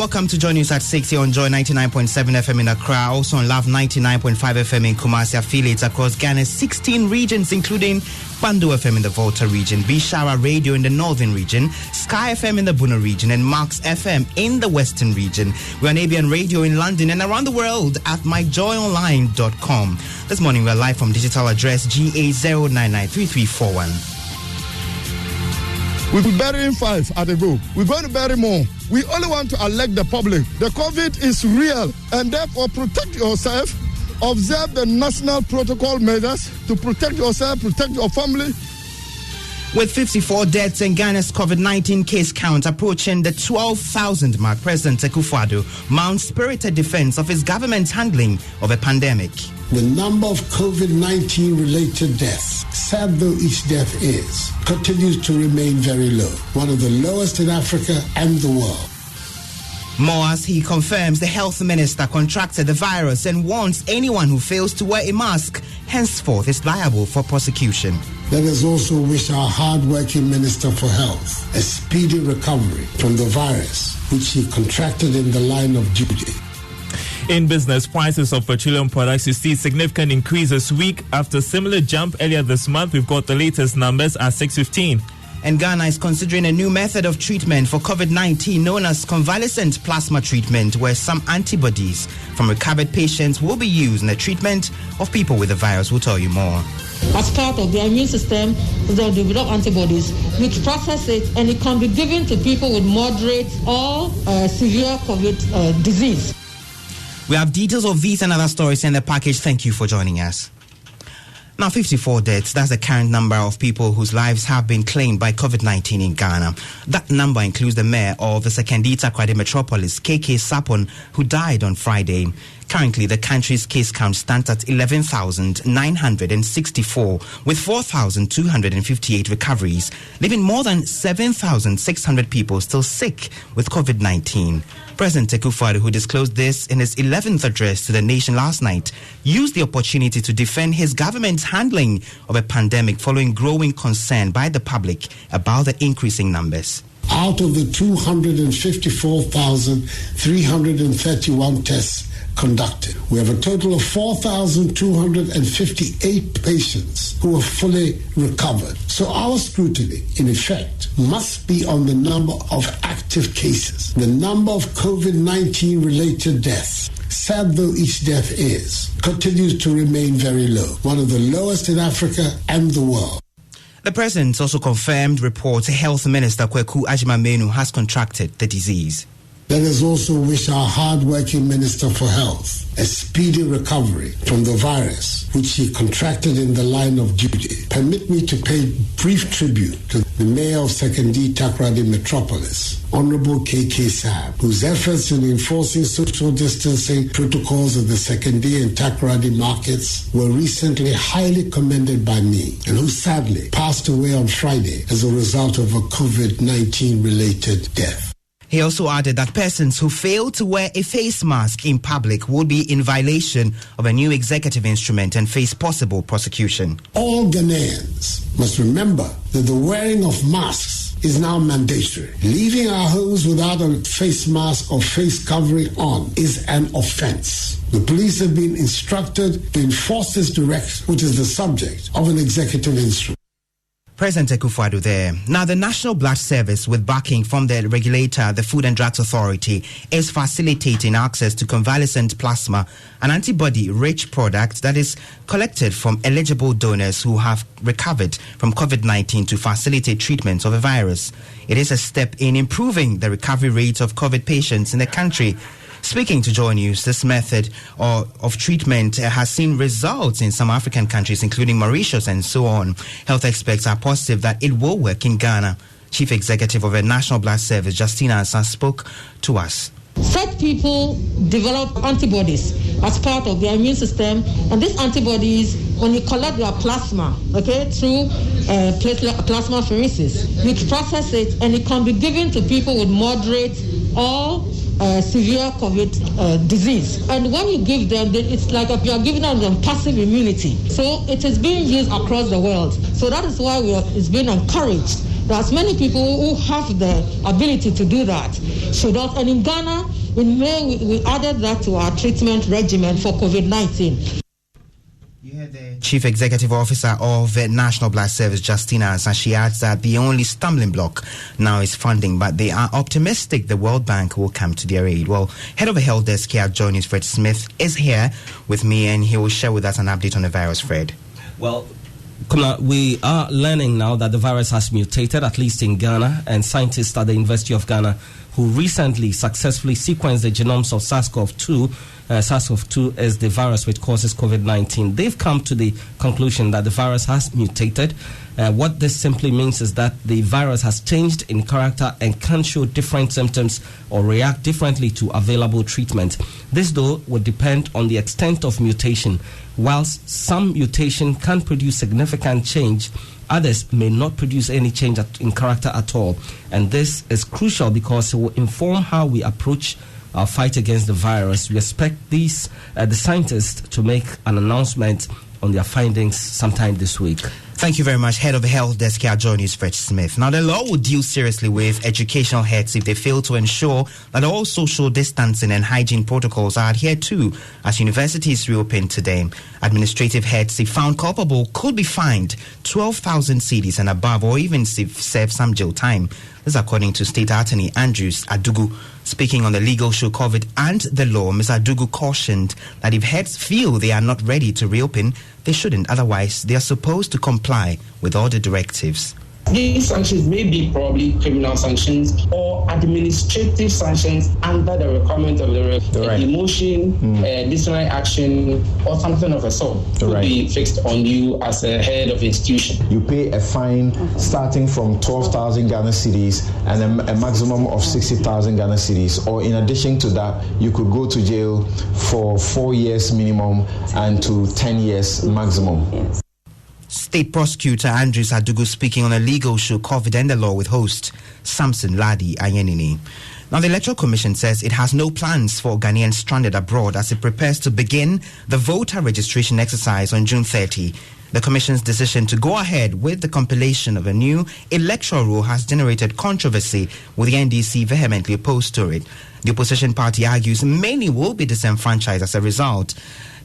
welcome to Joy News at 6 here on Joy 99.7 FM in Accra, also on Love 99.5 FM in Kumasi, affiliates across Ghana's 16 regions, including Bandu FM in the Volta region, Bishara Radio in the Northern region, Sky FM in the Bono region, and Max FM in the Western region. We're on ABN Radio in London and around the world at myjoyonline.com. This morning we're live from digital address GA0993341. We'll be burying 5 at a go. We're going to bury more. We only want to alert the public. The COVID is real, and therefore protect yourself. Observe the national protocol measures to protect yourself, protect your family. With 54 deaths in Ghana's COVID-19 case count approaching the 12,000 mark, President Akufo-Addo mounts spirited defense of his government's handling of a pandemic. The number of COVID-19 related deaths, sad though each death is, continues to remain very low, one of the lowest in Africa and the world. More as he confirms the health minister contracted the virus and warns anyone who fails to wear a mask henceforth is liable for prosecution. Let us also wish our hard-working Minister for Health a speedy recovery from the virus, which he contracted in the line of duty. In business, prices of petroleum products, you see significant increase this week after a similar jump earlier this month. We've got the latest numbers at 6:15. And Ghana is considering a new method of treatment for COVID-19 known as convalescent plasma treatment, where some antibodies from recovered patients will be used in the treatment of people with the virus. We'll tell you more. As part of their immune system, they'll develop antibodies, which process it, and it can be given to people with moderate or severe COVID disease. We have details of these and other stories in the package. Thank you for joining us. Now, 54 deaths, that's the current number of people whose lives have been claimed by COVID-19 in Ghana. That number includes the mayor of the Sekondi Takoradi metropolis, KK Sapon, who died on Friday. Currently, the country's case count stands at 11,964, with 4,258 recoveries, leaving more than 7,600 people still sick with COVID-19. President Akufo-Addo, who disclosed this in his 11th address to the nation last night, used the opportunity to defend his government's handling of a pandemic following growing concern by the public about the increasing numbers. Out of the 254,331 tests conducted, we have a total of 4,258 patients who are fully recovered. So our scrutiny, in effect, must be on the number of active cases. The number of COVID-19 related deaths, sad though each death is, continues to remain very low, one of the lowest in Africa and the world. The president also confirmed reports Health Minister Kweku Agyeman-Manu has contracted the disease. Let us also wish our hard-working Minister for Health a speedy recovery from the virus, which he contracted in the line of duty. Permit me to pay brief tribute to the Mayor of Sekondi Takoradi Metropolis, Honorable KK Saab, whose efforts in enforcing social distancing protocols of the Sekondi and Takoradi markets were recently highly commended by me, and who sadly passed away on Friday as a result of a COVID-19 related death. He also added that persons who fail to wear a face mask in public will be in violation of a new executive instrument and face possible prosecution. All Ghanaians must remember that the wearing of masks is now mandatory. Leaving our homes without a face mask or face covering on is an offense. The police have been instructed to enforce this directive, which is the subject of an executive instrument. President Akufo-Addo there. Now, the National Blood Service, with backing from the regulator, the Food and Drugs Authority, is facilitating access to convalescent plasma, an antibody-rich product that is collected from eligible donors who have recovered from COVID-19 to facilitate treatment of the virus. It is a step in improving the recovery rate of COVID patients in the country. Speaking to Joy News, this method of treatment has seen results in some African countries, including Mauritius and so on. Health experts are positive that it will work in Ghana. Chief Executive of the National Blood Service, Justina Ansa, spoke to us. Such people develop antibodies as part of their immune system, and these antibodies, when you collect their plasma, through plasmapheresis, which process it, and it can be given to people with moderate or severe COVID disease. And when you give them, it's like you are giving them passive immunity. So it is being used across the world. So that is why it's being encouraged. There are many people who have the ability to do that. And in Ghana, In May, we added that to our treatment regimen for COVID-19. The Chief Executive Officer of the National Blood Service, Justina, and she adds that the only stumbling block now is funding, but they are optimistic the World Bank will come to their aid. Well, Head of the Health Desk here, Johnny Fred Smith, is here with me, and he will share with us an update on the virus, Fred. Well, we are learning now that the virus has mutated, at least in Ghana, and scientists at the University of Ghana who recently successfully sequenced the genomes of SARS-CoV-2. SARS-CoV-2 is the virus which causes COVID-19. They've come to the conclusion that the virus has mutated. What this simply means is that the virus has changed in character and can show different symptoms or react differently to available treatment. This, though, would depend on the extent of mutation. Whilst some mutation can produce significant change, others may not produce any change in character at all. And this is crucial because it will inform how we approach our fight against the virus. We expect the scientists to make an announcement on their findings sometime this week. Thank you very much, Head of the Health Desk here, Johnny Fred Smith. Now, the law will deal seriously with educational heads if they fail to ensure that all social distancing and hygiene protocols are adhered to as universities reopen today. Administrative heads, if found culpable, could be fined 12,000 cedis and above, or even serve some jail time. This is according to State Attorney Andrews Adugu. Speaking on the legal show COVID and the law, Ms. Adugu cautioned that if heads feel they are not ready to reopen, they shouldn't. Otherwise, they are supposed to comply with all the directives. These sanctions may be probably criminal sanctions or administrative sanctions under the requirement of the demotion, disciplinary action, or something of a sort could be fixed on you as a head of institution. You pay a fine starting from 12,000 Ghana cedis and a maximum of 60,000 Ghana cedis. Or in addition to that, you could go to jail for 4 years minimum and to 10 years maximum. Yes. State Prosecutor Andrews Adugu speaking on a legal show COVID and the law with host Samson Ladi Ayenini. Now, the Electoral Commission says it has no plans for Ghanaians stranded abroad as it prepares to begin the voter registration exercise on June 30. The Commission's decision to go ahead with the compilation of a new electoral rule has generated controversy, with the NDC vehemently opposed to it. The opposition party argues many will be disenfranchised as a result.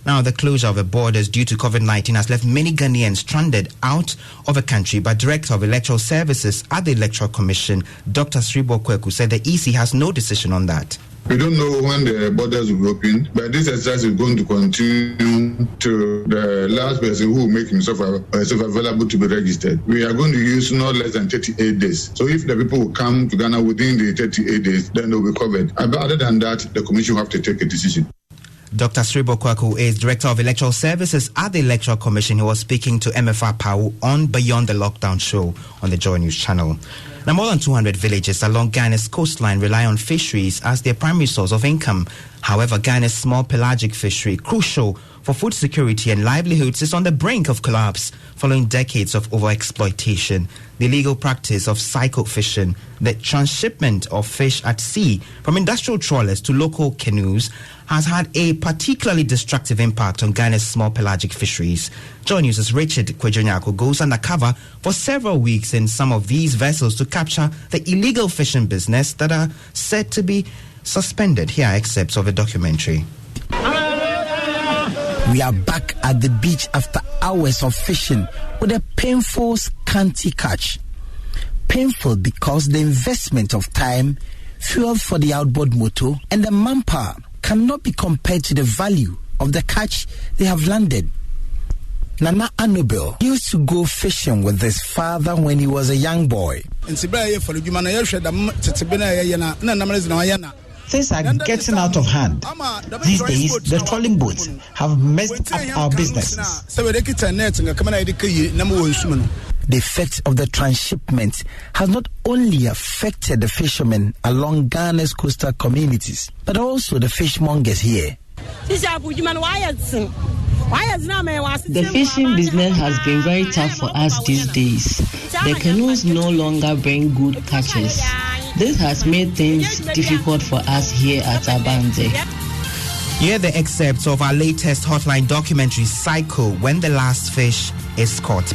Now, the closure of the borders due to COVID-19 has left many Ghanaians stranded out of the country, but Director of Electoral Services at the Electoral Commission, Dr. Sribo Kweku, said the EC has no decision on that. We don't know when the borders will open, but this exercise is going to continue to the last person who will make himself available to be registered. We are going to use not less than 38 days. So if the people will come to Ghana within the 38 days, then they'll be covered. But other than that, the Commission will have to take a decision. Dr. Sribo Kweku is Director of Electoral Services at the Electoral Commission. He was speaking to MFR Pau on Beyond the Lockdown show on the Joy News channel. Now, more than 200 villages along Ghana's coastline rely on fisheries as their primary source of income. However, Ghana's small pelagic fishery, crucial for food security and livelihoods, is on the brink of collapse following decades of overexploitation. The illegal practice of cycle fishing, the transshipment of fish at sea from industrial trawlers to local canoes, has had a particularly destructive impact on Ghana's small pelagic fisheries. Joy News' Richard Kwejonyako goes undercover for several weeks in some of these vessels to capture the illegal fishing business that are said to be suspended. Here are excerpts of a documentary. We are back at the beach after hours of fishing with a painful, scanty catch. Painful because the investment of time, fuel for the outboard motor, and the manpower cannot be compared to the value of the catch they have landed. Nana Anobel used to go fishing with his father when he was a young boy. Things are getting out of hand. These days, the trolling boats have messed up our businesses. The effect of the transshipment has not only affected the fishermen along Ghana's coastal communities, but also the fishmongers here. The fishing business has been very tough for us these days. The canoes no longer bring good catches. This has made things difficult for us here at Abande. Here are the excerpts of our latest hotline documentary, Cycle, When the Last Fish is Caught.